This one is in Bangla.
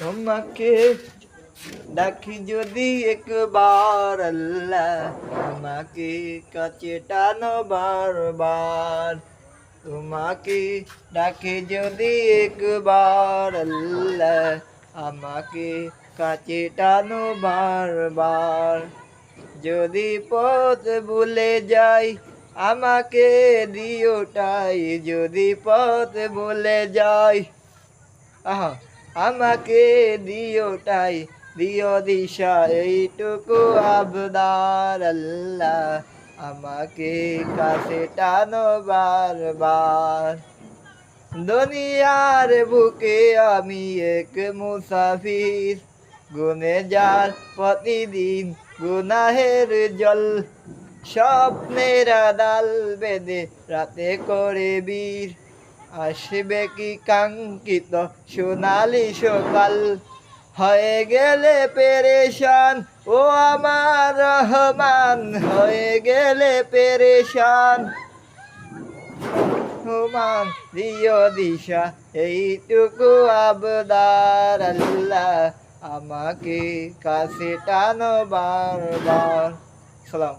তোমাকে ডাকি যদি একবার আল্লাহ, আমাকে কাছে টানো বারবার। তোমাকে ডাকি যদি একবার আল্লাহ, আমাকে কাছে টানো বারবার। যদি পথ ভুলে যাই আমাকে দিওটাই, যদি পথ ভুলে যাই আহা আমাকে দিওটাই, দিও দিশা এইটুকু আবদার আল্লাহ, আমাকে কাছে টানো বারবার। দুনিয়ার বুকে আমি এক মুসাফির, গুনে যার প্রতিদিন গুনাহের জল। স্বপ্নের ডাল বেঁধে রাতে করে বীর, আসবে কি কাঙ্ক্ষিত সোনালি সকাল। হয়ে গেলে পেরেশান ও আমার রহমান, হয়ে গেলে পেরেশান হুমান, দিও দিশা এইটুকু আবদার আল্লাহ, আমাকে কাছে টানো বারবার। সালাম।